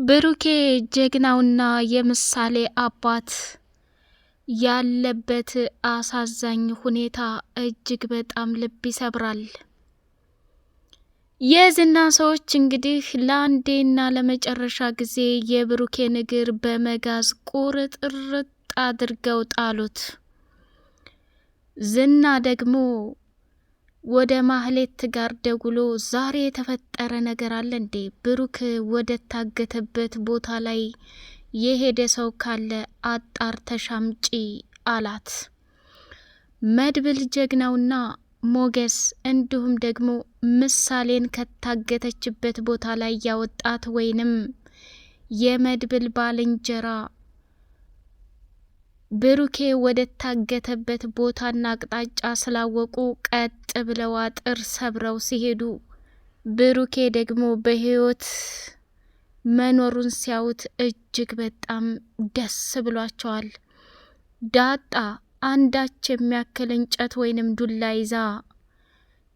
ብሩኬ ጀግናውና የምሳሌ አባት ያለበት አሳዛኝ ሁኔታ እጅግ በጣም ልብ ይሰብራል። የዝና ሰዎች እንግዲህ ለአንዴና ለመጨረሻ ጊዜ የብሩኬን እግር በመጋዝ ቁርጥርጥ አድርገው ጣሉት። ዝና ደግሞ ወደ ማህሌት ጋር ደውሎ ዛሬ የተፈጠረ ነገር አለ እንዴ? ብሩክ ወደ ታገተበት ቦታ ላይ የሄደ ሰው ካለ አጣርተሽ አምጪ አላት። መድብል ጀግናውና ሞገስ እንዲሁም ደግሞ ምሳሌን ከታገተችበት ቦታ ላይ ያወጣት ወይንም የመድብል ባልንጀራ ብሩኬ ወደ ታገተበት ቦታና አቅጣጫ ስላወቁ ቀጥ ብለው አጥር ሰብረው ሲሄዱ ብሩኬ ደግሞ በህይወት መኖሩን ሲያዩት እጅግ በጣም ደስ ብሏቸዋል። ዳጣ አንዳች የሚያክል እንጨት ወይንም ዱላ ይዛ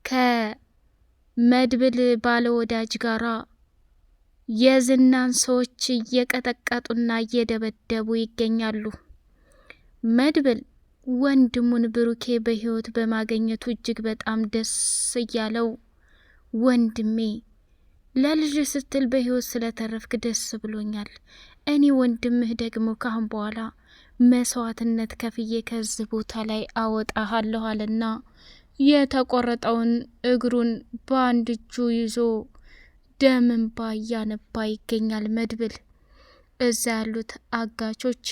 ከመድብል ባለወዳጅ ጋራ የዝናን ሰዎች እየቀጠቀጡና እየደበደቡ ይገኛሉ። መድብል ወንድሙን ብሩኬ በህይወት በማግኘቱ እጅግ በጣም ደስ እያለው፣ ወንድሜ ለልጅ ስትል በህይወት ስለተረፍክ ደስ ብሎኛል። እኔ ወንድምህ ደግሞ ካሁን በኋላ መስዋዕትነት ከፍዬ ከዚህ ቦታ ላይ አወጣሃለሁ አለና የተቆረጠውን እግሩን በአንድ እጁ ይዞ ደም እንባ እያነባ ይገኛል። መድብል እዛ ያሉት አጋቾች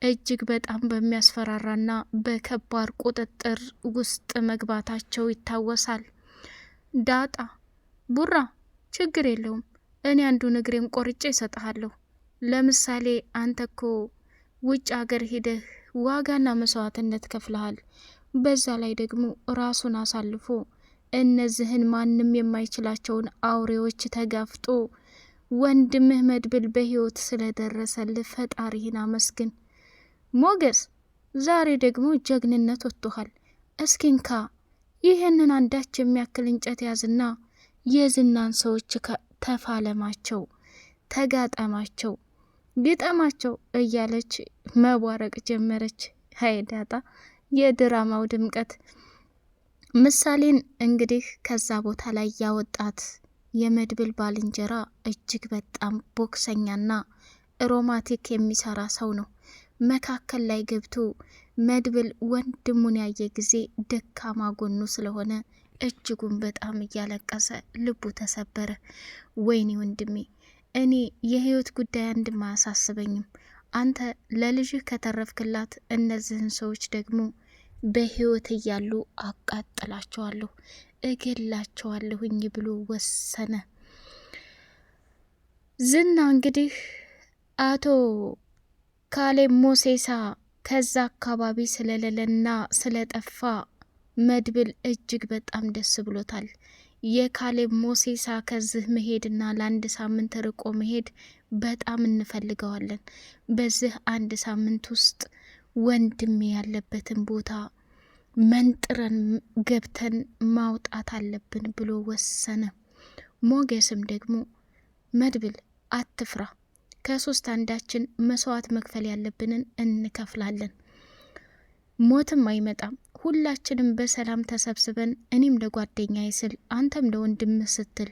እጅግ በጣም በሚያስፈራራና በከባድ ቁጥጥር ውስጥ መግባታቸው ይታወሳል። ዳጣ ቡራ ችግር የለውም፣ እኔ አንዱን እግሬን ቆርጬ እሰጥሃለሁ። ለምሳሌ አንተ እኮ ውጭ ሀገር ሄደህ ዋጋና መስዋዕትነት ከፍለሃል። በዛ ላይ ደግሞ ራሱን አሳልፎ እነዚህን ማንም የማይችላቸውን አውሬዎች ተጋፍጦ ወንድምህ መድብል በህይወት ስለደረሰልህ ፈጣሪህን አመስግን። ሞገስ ዛሬ ደግሞ ጀግንነት ወጥቶሃል። እስኪንካ ይህንን አንዳች የሚያክል እንጨት ያዝና የዝናን ሰዎች ተፋለማቸው፣ ተጋጠማቸው፣ ግጠማቸው እያለች መቧረቅ ጀመረች። ሀይ ዳጣ የድራማው ድምቀት። ምሳሌን እንግዲህ ከዛ ቦታ ላይ ያወጣት የመድብል ባልንጀራ እጅግ በጣም ቦክሰኛና ሮማቲክ የሚሰራ ሰው ነው። መካከል ላይ ገብቶ መድብል ወንድሙን ያየ ጊዜ ደካማ ጎኑ ስለሆነ እጅጉን በጣም እያለቀሰ ልቡ ተሰበረ። ወይኔ ወንድሜ፣ እኔ የህይወት ጉዳይ አንድም አያሳስበኝም። አንተ ለልጅህ ከተረፍክላት እነዚህን ሰዎች ደግሞ በህይወት እያሉ አቃጥላቸዋለሁ፣ እገላቸዋለሁኝ ብሎ ወሰነ። ዝና እንግዲህ አቶ ካሌብ ሞሴሳ ከዛ አካባቢ ስለሌለና ስለጠፋ መድብል እጅግ በጣም ደስ ብሎታል። የካሌብ ሞሴሳ ከዚህ መሄድና ለአንድ ሳምንት ርቆ መሄድ በጣም እንፈልገዋለን። በዚህ አንድ ሳምንት ውስጥ ወንድሜ ያለበትን ቦታ መንጥረን ገብተን ማውጣት አለብን ብሎ ወሰነ። ሞገስም ደግሞ መድብል አትፍራ፣ ከሶስት አንዳችን መስዋዕት መክፈል ያለብንን እንከፍላለን። ሞትም አይመጣም። ሁላችንም በሰላም ተሰብስበን እኔም ለጓደኛዬ ስል አንተም ለወንድምህ ስትል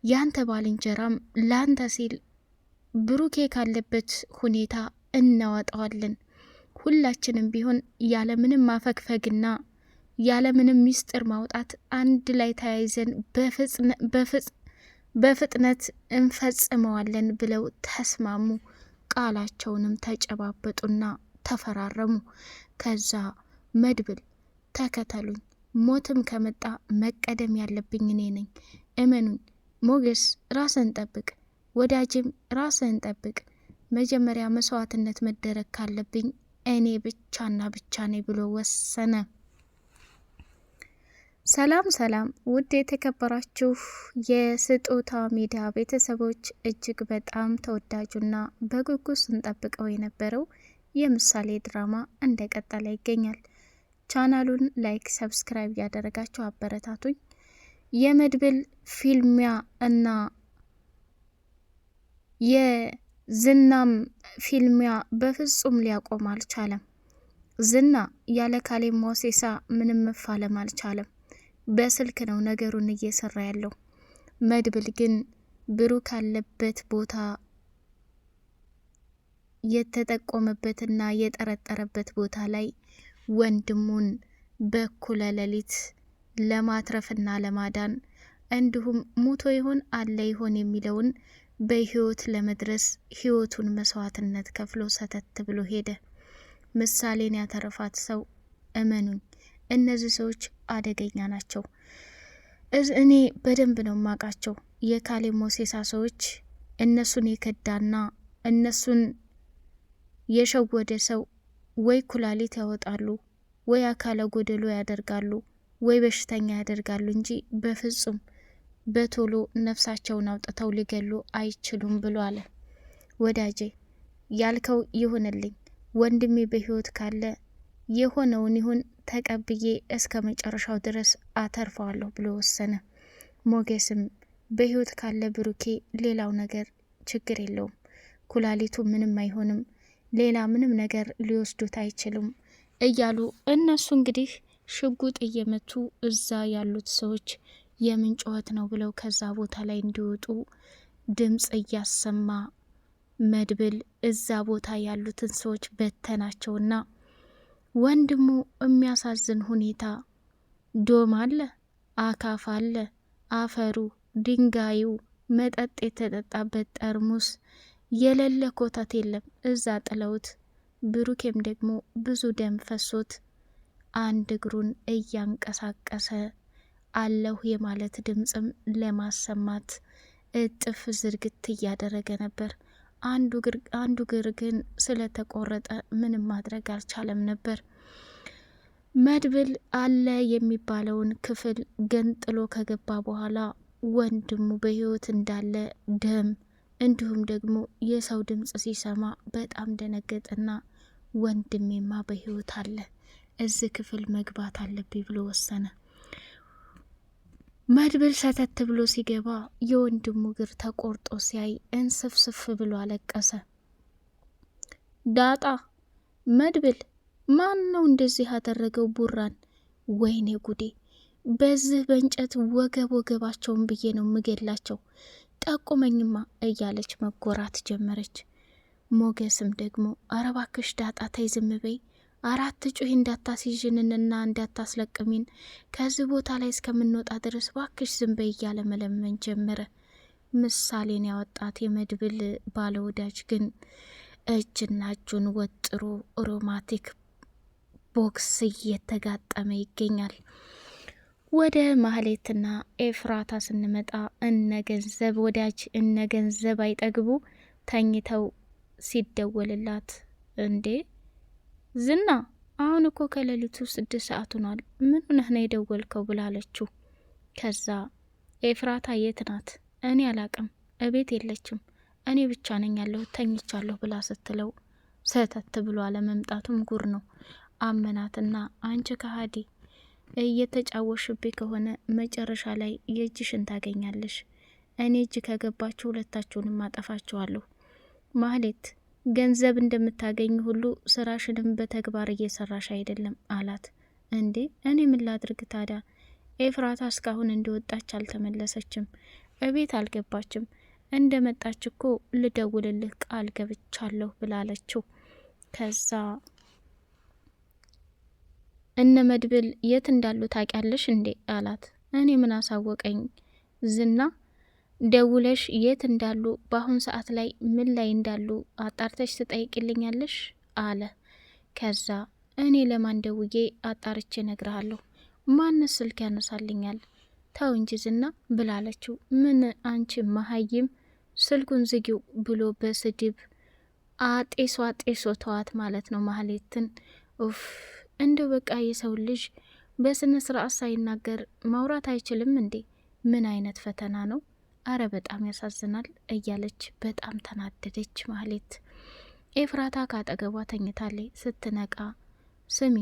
ያንተ ባልንጀራም ላንተ ሲል ብሩኬ ካለበት ሁኔታ እናወጣዋለን። ሁላችንም ቢሆን ያለምንም ማፈግፈግና ያለምንም ሚስጥር ማውጣት አንድ ላይ ተያይዘን በፍጥነት እንፈጽመዋለን ብለው ተስማሙ። ቃላቸውንም ተጨባበጡና ተፈራረሙ። ከዛ መድብል ተከተሉኝ፣ ሞትም ከመጣ መቀደም ያለብኝ እኔ ነኝ፣ እመኑኝ። ሞገስ ራስን ጠብቅ፣ ወዳጅም ራስን ጠብቅ። መጀመሪያ መስዋዕትነት መደረግ ካለብኝ እኔ ብቻና ብቻ ነኝ ብሎ ወሰነ። ሰላም ሰላም፣ ውድ የተከበራችሁ የስጦታ ሚዲያ ቤተሰቦች፣ እጅግ በጣም ተወዳጁና በጉጉት ስንጠብቀው የነበረው የምሳሌ ድራማ እንደቀጠለ ይገኛል። ቻናሉን ላይክ፣ ሰብስክራይብ ያደረጋችሁ አበረታቱኝ። የመድብል ፊልሚያ እና የዝናም ፊልሚያ በፍጹም ሊያቆም አልቻለም። ዝና ያለ ካሌብ ሞሲሳ ምንም መፋለም አልቻለም። በስልክ ነው ነገሩን እየሰራ ያለው። መድብል ግን ብሩክ ካለበት ቦታ የተጠቆመበትና የጠረጠረበት ቦታ ላይ ወንድሙን በኩለ ሌሊት ለማትረፍና ለማዳን እንዲሁም ሙቶ ይሆን አለ ይሆን የሚለውን በህይወት ለመድረስ ህይወቱን መስዋዕትነት ከፍሎ ሰተት ብሎ ሄደ። ምሳሌን ያተረፋት ሰው እመኑኝ፣ እነዚህ ሰዎች አደገኛ ናቸው። እኔ በደንብ ነው ማቃቸው። የካሌብ ሞሲሳ ሰዎች እነሱን የከዳና እነሱን የሸወደ ሰው ወይ ኩላሊት ያወጣሉ፣ ወይ አካለ ጎደሎ ያደርጋሉ፣ ወይ በሽተኛ ያደርጋሉ እንጂ በፍጹም በቶሎ ነፍሳቸውን አውጥተው ሊገሉ አይችሉም ብሎ አለ። ወዳጄ ያልከው ይሁንልኝ፣ ወንድሜ በህይወት ካለ የሆነውን ይሁን ተቀብዬ እስከ መጨረሻው ድረስ አተርፈዋለሁ ብሎ ወሰነ። ሞገስም በህይወት ካለ ብሩኬ ሌላው ነገር ችግር የለውም፣ ኩላሊቱ ምንም አይሆንም፣ ሌላ ምንም ነገር ሊወስዱት አይችሉም እያሉ እነሱ እንግዲህ ሽጉጥ እየመቱ እዛ ያሉት ሰዎች የምን ጩኸት ነው ብለው ከዛ ቦታ ላይ እንዲወጡ ድምጽ እያሰማ መድብል እዛ ቦታ ያሉትን ሰዎች በተናቸውና ወንድሙ የሚያሳዝን ሁኔታ ዶም አለ፣ አካፋ አለ፣ አፈሩ፣ ድንጋዩ፣ መጠጥ የተጠጣበት ጠርሙስ የሌለ ኮታት የለም እዛ ጥለውት። ብሩኬም ደግሞ ብዙ ደም ፈሶት አንድ እግሩን እያንቀሳቀሰ አለሁ የማለት ድምጽም ለማሰማት እጥፍ ዝርግት እያደረገ ነበር። አንዱ እግር ግን ስለተቆረጠ ምንም ማድረግ አልቻለም ነበር። መድብል አለ የሚባለውን ክፍል ገንጥሎ ከገባ በኋላ ወንድሙ በህይወት እንዳለ ደም እንዲሁም ደግሞ የሰው ድምጽ ሲሰማ በጣም ደነገጠና ወንድሜማ በህይወት አለ፣ እዚህ ክፍል መግባት አለብኝ ብሎ ወሰነ። መድብል ሰተት ብሎ ሲገባ የወንድሙ እግር ተቆርጦ ሲያይ እንስፍስፍ ብሎ አለቀሰ። ዳጣ መድብል ማን ነው እንደዚህ ያደረገው ቡራን? ወይኔ ጉዴ! በዚህ በእንጨት ወገባቸውን ብዬ ነው ምገላቸው፣ ጠቁመኝማ እያለች መጎራት ጀመረች። ሞገስም ደግሞ አረባክሽ ዳጣ ተይ ዝም በይ፣ አራት ጩሂ እንዳታስይዥንና እንዳታስለቅሚን፣ ከዚህ ቦታ ላይ እስከምንወጣ ድረስ ባክሽ ዝም በይ እያለ መለመን ጀመረ። ምሳሌን ያወጣት የመድብል ባለወዳጅ ግን እጅና እጁን ወጥሮ ሮማቲክ ቦክስ እየተጋጠመ ይገኛል። ወደ ማህሌትና ኤፍራታ ስንመጣ እነገንዘብ ወዳጅ እነገንዘብ አይጠግቡ ተኝተው ሲደወልላት እንዴ ዝና አሁን እኮ ከሌሊቱ 6 ሰዓት ሆኗል፣ ምን ሆነህ ነው የደወልከው ብላለችው። ከዛ ኤፍራታ የት ናት? እኔ አላቅም፣ እቤት የለችም፣ እኔ ብቻ ነኝ ያለሁት ተኝቻለሁ ብላ ስትለው ሰተት ብሎ አለመምጣቱም ጉር ነው። አመናትና አንቺ ከሃዲ እየተጫወሽብኝ ከሆነ መጨረሻ ላይ የእጅሽን ታገኛለሽ፣ እኔ እጅ ከገባችሁ ሁለታችሁንም አጠፋችኋለሁ። ማህሌት ገንዘብ እንደምታገኝ ሁሉ ስራሽንም በተግባር እየሰራሽ አይደለም አላት። እንዴ እኔ ምን ላድርግ ታዲያ? ኤፍራታ እስካሁን እንደወጣች አልተመለሰችም፣ እቤት አልገባችም፣ እንደመጣች እኮ ልደውልልህ ቃል ገብቻለሁ ብላለችው። ከዛ እነ መድብል የት እንዳሉ ታውቂያለሽ እንዴ አላት። እኔ ምን አሳወቀኝ ዝና፣ ደውለሽ የት እንዳሉ በአሁን ሰዓት ላይ ምን ላይ እንዳሉ አጣርተሽ ትጠይቅልኛለሽ አለ። ከዛ እኔ ለማን ደውዬ አጣርቼ ነግረሃለሁ፣ ማንስ ስልክ ያነሳልኛል? ተው እንጂ ዝና ብላለችው። ምን አንቺ መሀይም ስልኩን ዝጊው ብሎ በስድብ አጤሶ ተዋት ማለት ነው ማህሌትን። ኡፍ እንደው በቃ የሰው ልጅ በስነ ስርዓት ሳይናገር ማውራት አይችልም እንዴ? ምን አይነት ፈተና ነው? አረ በጣም ያሳዝናል እያለች በጣም ተናደደች ማህሌት። ኤፍራታ ካጠገቧ ተኝታለች። ስትነቃ ስሚ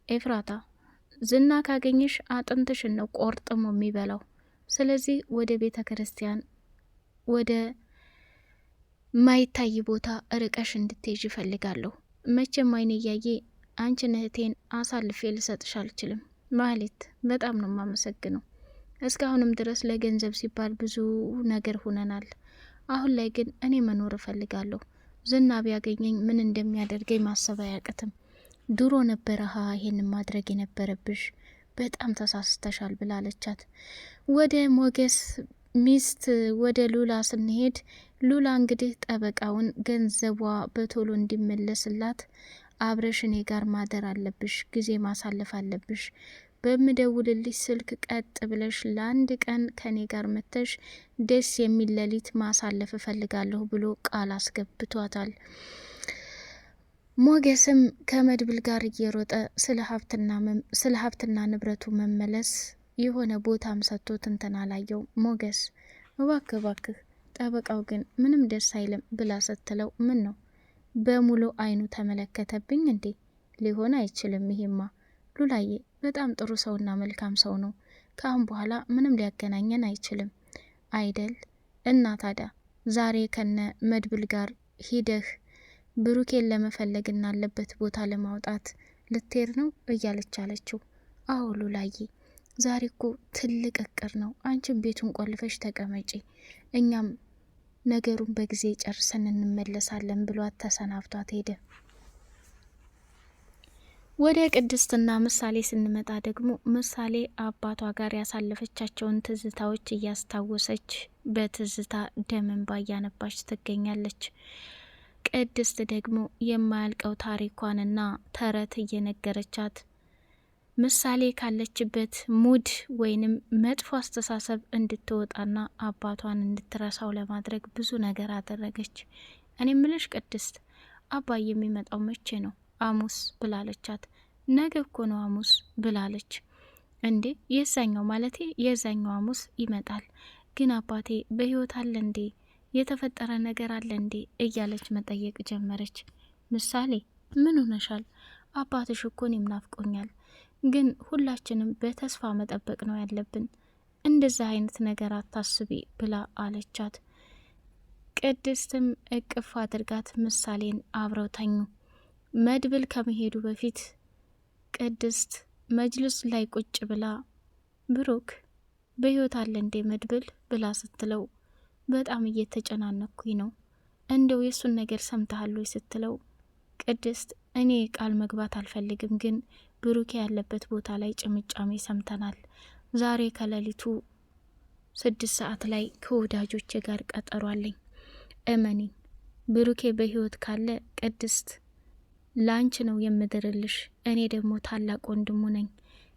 ኤፍራታ፣ ዝና ካገኘሽ አጥንትሽን ነው ቆርጥሞ የሚበላው። ስለዚህ ወደ ቤተ ክርስቲያን ወደ ማይታይ ቦታ ርቀሽ እንድትሄጂ እፈልጋለሁ። መቼም አይኔ እያየ አንቺን እህቴን አሳልፌ ልሰጥሽ አልችልም። ማህሌት በጣም ነው ማመሰግነው። እስካሁንም ድረስ ለገንዘብ ሲባል ብዙ ነገር ሆነናል። አሁን ላይ ግን እኔ መኖር እፈልጋለሁ። ዝና ቢያገኘኝ ምን እንደሚያደርገኝ ማሰብ አያቅትም። ድሮ ነበረ ይሄን ማድረግ የነበረብሽ፣ በጣም ተሳስተሻል ብላለቻት። ወደ ሞገስ ሚስት ወደ ሉላ ስንሄድ ሉላ እንግዲህ ጠበቃውን ገንዘቧ በቶሎ እንዲመለስላት አብረሽ እኔ ጋር ማደር አለብሽ፣ ጊዜ ማሳለፍ አለብሽ፣ በምደውልልሽ ስልክ ቀጥ ብለሽ ለአንድ ቀን ከኔ ጋር መተሽ ደስ የሚል ሌሊት ማሳለፍ እፈልጋለሁ ብሎ ቃል አስገብቷታል። ሞገስም ከመድብል ጋር እየሮጠ ስለ ሀብትና ንብረቱ መመለስ የሆነ ቦታም ሰጥቶት እንትን አላየው። ሞገስ እባክህ ጠበቃው ግን ምንም ደስ አይልም ብላ ስትለው ምን ነው በሙሉ አይኑ ተመለከተብኝ እንዴ? ሊሆን አይችልም ይሄማ ሉላዬ በጣም ጥሩ ሰውና መልካም ሰው ነው። ከአሁን በኋላ ምንም ሊያገናኘን አይችልም አይደል? እና ታዲያ ዛሬ ከነ መድብል ጋር ሂደህ ብሩኬን ለመፈለግና አለበት ቦታ ለማውጣት ልትሄድ ነው እያለች አለችው። አዎ ሉላዬ ዛሬ እኮ ትልቅ እቅር ነው። አንቺን ቤቱን ቆልፈሽ ተቀመጪ፣ እኛም ነገሩን በጊዜ ጨርሰን እንመለሳለን ብሏት ተሰናብቷት ሄደ። ወደ ቅድስትና ምሳሌ ስንመጣ ደግሞ ምሳሌ አባቷ ጋር ያሳለፈቻቸውን ትዝታዎች እያስታወሰች በትዝታ ደም እንባ እያነባች ትገኛለች። ቅድስት ደግሞ የማያልቀው ታሪኳንና ተረት እየነገረቻት ምሳሌ ካለችበት ሙድ ወይንም መጥፎ አስተሳሰብ እንድትወጣና አባቷን እንድትረሳው ለማድረግ ብዙ ነገር አደረገች። እኔ ምልሽ ቅድስት አባዬ የሚመጣው መቼ ነው? ሐሙስ ብላለቻት። ነገ እኮ ነው ሐሙስ ብላለች። እንዴ የዛኛው ማለቴ የዛኛው ሐሙስ ይመጣል፣ ግን አባቴ በህይወት አለ እንዴ? የተፈጠረ ነገር አለ እንዴ? እያለች መጠየቅ ጀመረች። ምሳሌ ምን ሆነሻል? አባትሽ እኮ እኔም ናፍቆኛል፣ ግን ሁላችንም በተስፋ መጠበቅ ነው ያለብን። እንደዛ አይነት ነገር አታስቢ ብላ አለቻት። ቅድስትም እቅፍ አድርጋት ምሳሌን አብረው ተኙ። መድብል ከመሄዱ በፊት ቅድስት መጅልስ ላይ ቁጭ ብላ ብሩክ በህይወት አለ እንዴ መድብል ብላ ስትለው በጣም እየተጨናነኩኝ ነው፣ እንደው የሱን ነገር ሰምተሃል ስትለው ቅድስት እኔ ቃል መግባት አልፈልግም፣ ግን ብሩኬ ያለበት ቦታ ላይ ጭምጫሜ ሰምተናል። ዛሬ ከሌሊቱ 6 ሰዓት ላይ ከወዳጆቼ ጋር ቀጠሮ አለኝ። እመኒ ብሩኬ በህይወት ካለ ቅድስት ላንች ነው የምድርልሽ። እኔ ደግሞ ታላቅ ወንድሙ ነኝ።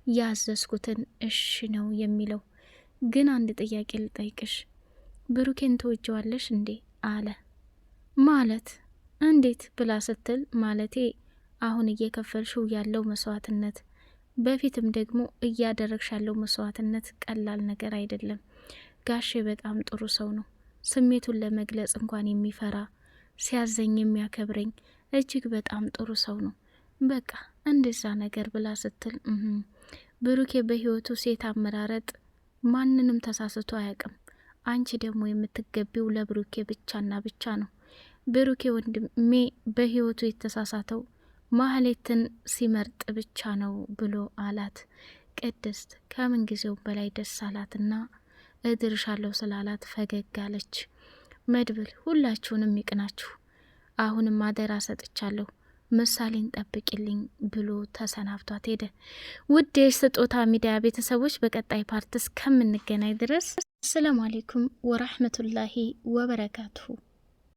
ያዘዝኩትን እሺ ነው የሚለው። ግን አንድ ጥያቄ ልጠይቅሽ፣ ብሩኬን ትወጀዋለሽ እንዴ አለ። ማለት እንዴት ብላ ስትል ማለቴ አሁን እየከፈልሽው ያለው መስዋዕትነት፣ በፊትም ደግሞ እያደረግሽ ያለው መስዋዕትነት ቀላል ነገር አይደለም። ጋሼ በጣም ጥሩ ሰው ነው። ስሜቱን ለመግለጽ እንኳን የሚፈራ፣ ሲያዘኝ የሚያከብረኝ እጅግ በጣም ጥሩ ሰው ነው። በቃ እንደዛ ነገር ብላ ስትል ብሩኬ በህይወቱ ሴት አመራረጥ ማንንም ተሳስቶ አያውቅም። አንቺ ደግሞ የምትገቢው ለብሩኬ ብቻና ብቻ ነው። ብሩኬ ወንድሜ በህይወቱ የተሳሳተው ማህሌትን ሲመርጥ ብቻ ነው ብሎ አላት። ቅድስት ከምን ጊዜው በላይ ደስ አላትና እድርሻለሁ ስላላት ፈገግ አለች። መድብል ሁላችሁንም ይቅናችሁ፣ አሁንም አደራ ሰጥቻለሁ፣ ምሳሌን ጠብቂልኝ ብሎ ተሰናብቷት ሄደ። ውድ የስጦታ ሚዲያ ቤተሰቦች በቀጣይ ፓርት እስከምንገናኝ ድረስ አሰላሙ አሌይኩም ወራህመቱላሂ ወበረካቱሁ።